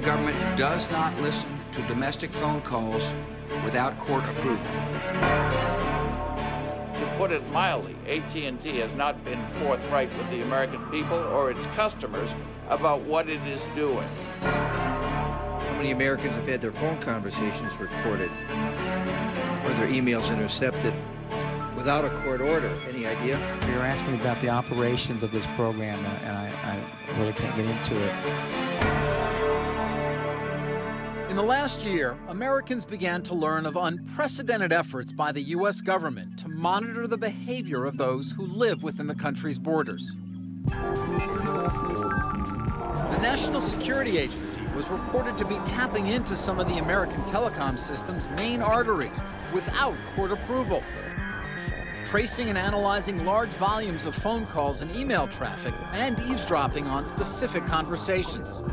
the government does not listen to domestic phone calls without court approval. To put it mildly, AT&T has not been forthright with the American people or its customers about what it is doing. How many Americans have had their phone conversations recorded or their emails intercepted without a court order? Any idea? You're asking me about the operations of this program, and I really can't get into it. In the last year, Americans began to learn of unprecedented efforts by the U.S. government to monitor the behavior of those who live within the country's borders. The National Security Agency was reported to be tapping into some of the American telecom system's main arteries without court approval, tracing and analyzing large volumes of phone calls and email traffic, and eavesdropping on specific conversations.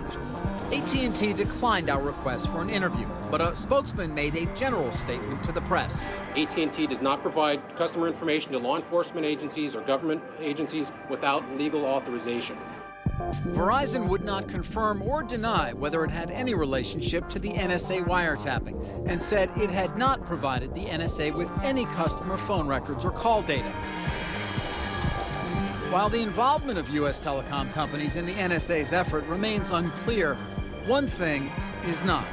AT&T declined our request for an interview, but a spokesman made a general statement to the press. AT&T does not provide customer information to law enforcement agencies or government agencies without legal authorization. Verizon would not confirm or deny whether it had any relationship to the NSA wiretapping, and said it had not provided the NSA with any customer phone records or call data. While the involvement of U.S. telecom companies in the NSA's effort remains unclear, one thing is not.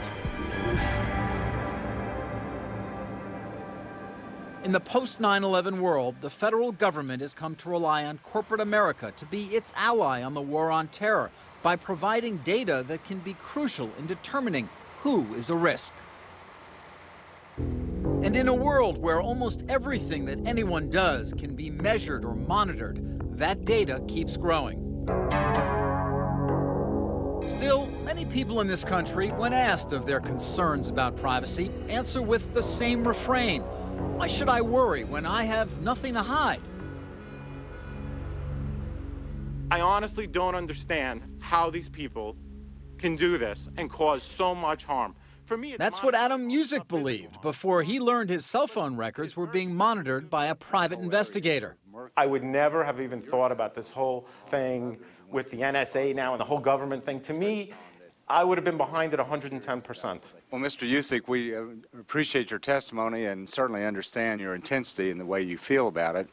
In the post-9/11 world, the federal government has come to rely on corporate America to be its ally on the war on terror by providing data that can be crucial in determining who is a risk. And in a world where almost everything that anyone does can be measured or monitored, that data keeps growing. Still, many people in this country, when asked of their concerns about privacy, answer with the same refrain: why should I worry when I have nothing to hide? I honestly don't understand how these people can do this and cause so much harm. For me, that's what Adam Music believed before he learned his cell phone records were being monitored by a private investigator. I would never have even thought about this whole thing with the NSA now and the whole government thing. To me, I would have been behind it 110%. Well, Mr. Usick, we appreciate your testimony and certainly understand your intensity and the way you feel about it.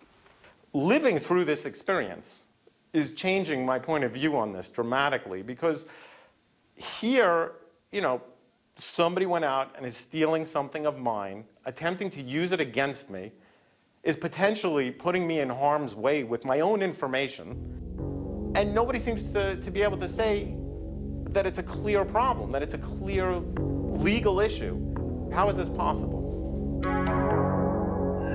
Living through this experience is changing my point of view on this dramatically, because here, somebody went out and is stealing something of mine, attempting to use it against me, is potentially putting me in harm's way with my own information, and nobody seems to be able to say that it's a clear problem, that it's a clear legal issue. How is this possible?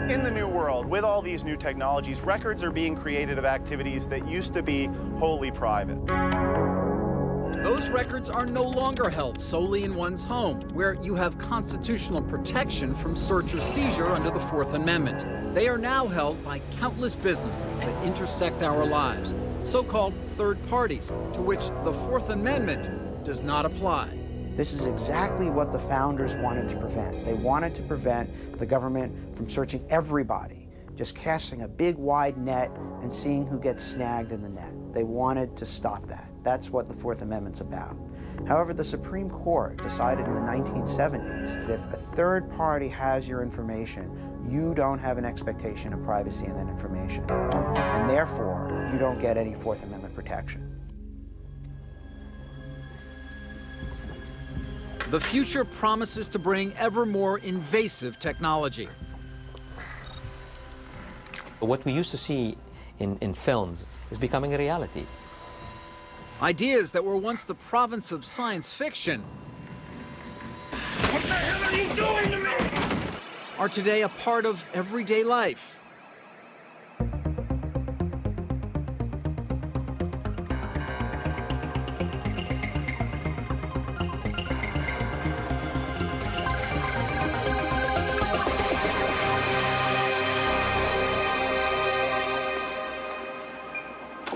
In the new world, with all these new technologies, records are being created of activities that used to be wholly private. Those records are no longer held solely in one's home, where you have constitutional protection from search or seizure under the Fourth Amendment. They are now held by countless businesses that intersect our lives, so-called third parties, to which the Fourth Amendment does not apply. This is exactly what the founders wanted to prevent. They wanted to prevent the government from searching everybody, just casting a big wide net and seeing who gets snagged in the net. They wanted to stop that. That's what the Fourth Amendment's about. However, the Supreme Court decided in the 1970s that if a third party has your information, you don't have an expectation of privacy in that information. And therefore, you don't get any Fourth Amendment protection. The future promises to bring ever more invasive technology. What we used to see in films is becoming a reality. Ideas that were once the province of science fiction What the hell are you doing to me? Are today a part of everyday life.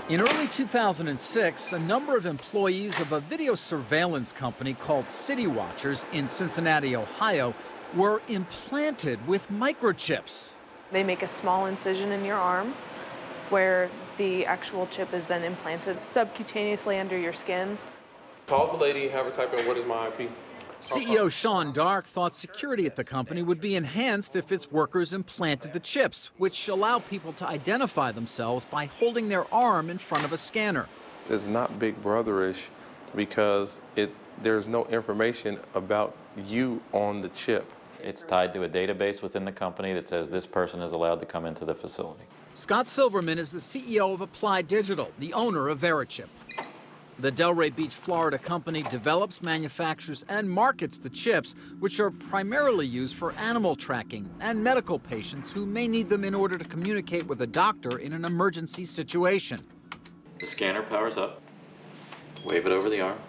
In early 2006, a number of employees of a video surveillance company called City Watchers in Cincinnati, Ohio, were implanted with microchips. They make a small incision in your arm where the actual chip is then implanted subcutaneously under your skin. Called the lady, have her type in, what is my IP? CEO Sean Dark thought security at the company would be enhanced if its workers implanted the chips, which allow people to identify themselves by holding their arm in front of a scanner. It's not Big Brother-ish because there's no information about you on the chip. It's tied to a database within the company that says this person is allowed to come into the facility. Scott Silverman is the CEO of Applied Digital, the owner of Verichip. The Delray Beach, Florida company develops, manufactures, and markets the chips, which are primarily used for animal tracking and medical patients who may need them in order to communicate with a doctor in an emergency situation. The scanner powers up, wave it over the arm,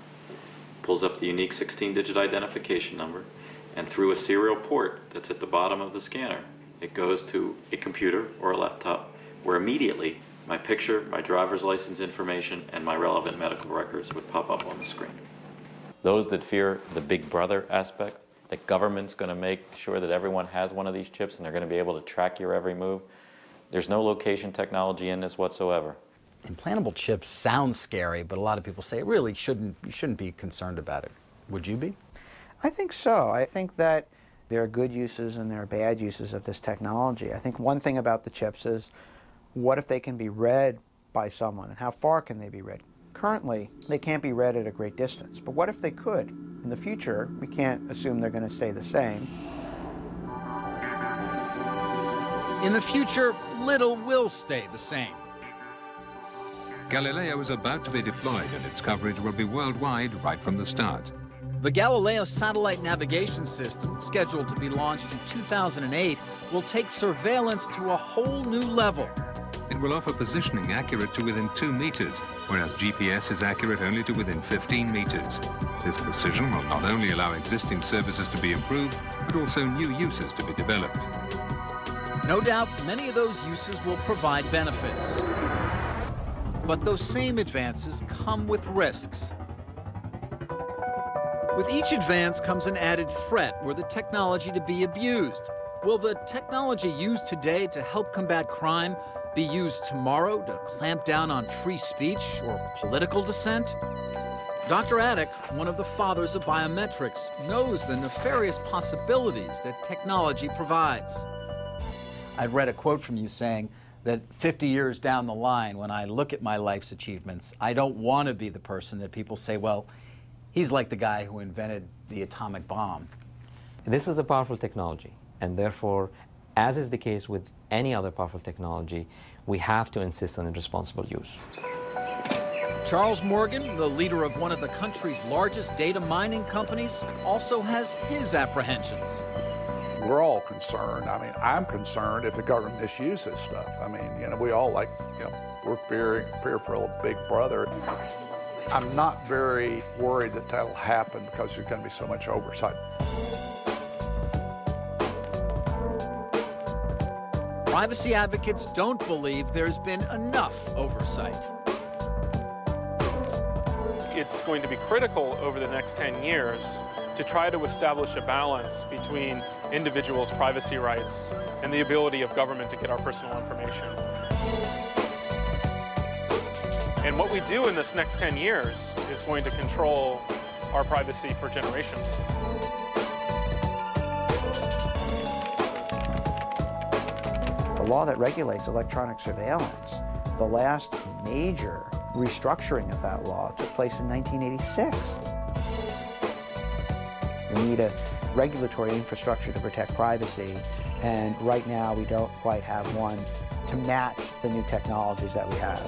pulls up the unique 16-digit identification number, and through a serial port that's at the bottom of the scanner, it goes to a computer or a laptop where immediately my picture, my driver's license information, and my relevant medical records would pop up on the screen. Those that fear the Big Brother aspect, that government's going to make sure that everyone has one of these chips and they're going to be able to track your every move, there's no location technology in this whatsoever. Implantable chips sound scary, but a lot of people say really you shouldn't be concerned about it. Would you be? I think so. I think that there are good uses and there are bad uses of this technology. I think one thing about the chips is, what if they can be read by someone, and how far can they be read? Currently, they can't be read at a great distance, but what if they could? In the future, we can't assume they're going to stay the same. In the future, little will stay the same. Galileo is about to be deployed, and its coverage will be worldwide right from the start. The Galileo satellite navigation system, scheduled to be launched in 2008, will take surveillance to a whole new level. It will offer positioning accurate to within 2 meters, whereas GPS is accurate only to within 15 meters. This precision will not only allow existing services to be improved, but also new uses to be developed. No doubt, many of those uses will provide benefits. But those same advances come with risks. With each advance comes an added threat were the technology to be abused. Will the technology used today to help combat crime be used tomorrow to clamp down on free speech or political dissent? Dr. Attic, one of the fathers of biometrics, knows the nefarious possibilities that technology provides. I read a quote from you saying that 50 years down the line, when I look at my life's achievements, I don't want to be the person that people say, well, he's like the guy who invented the atomic bomb. This is a powerful technology, and therefore, as is the case with any other powerful technology, we have to insist on its responsible use. Charles Morgan, the leader of one of the country's largest data mining companies, also has his apprehensions. We're all concerned. I mean, I'm concerned if the government misuses stuff. I mean, we all we're fearful of Big Brother. I'm not very worried that that'll happen because there's going to be so much oversight. Privacy advocates don't believe there's been enough oversight. It's going to be critical over the next 10 years to try to establish a balance between individuals' privacy rights and the ability of government to get our personal information. And what we do in this next 10 years is going to control our privacy for generations. The law that regulates electronic surveillance, the last major restructuring of that law took place in 1986. We need a regulatory infrastructure to protect privacy, and right now we don't quite have one to match the new technologies that we have.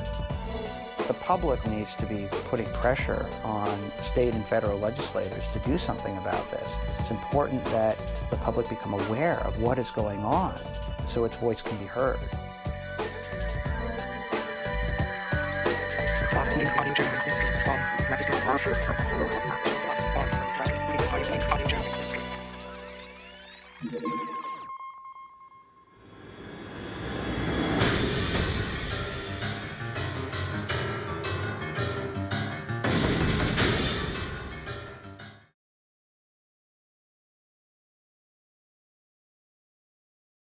The public needs to be putting pressure on state and federal legislators to do something about this. It's important that the public become aware of what is going on so its voice can be heard. Audio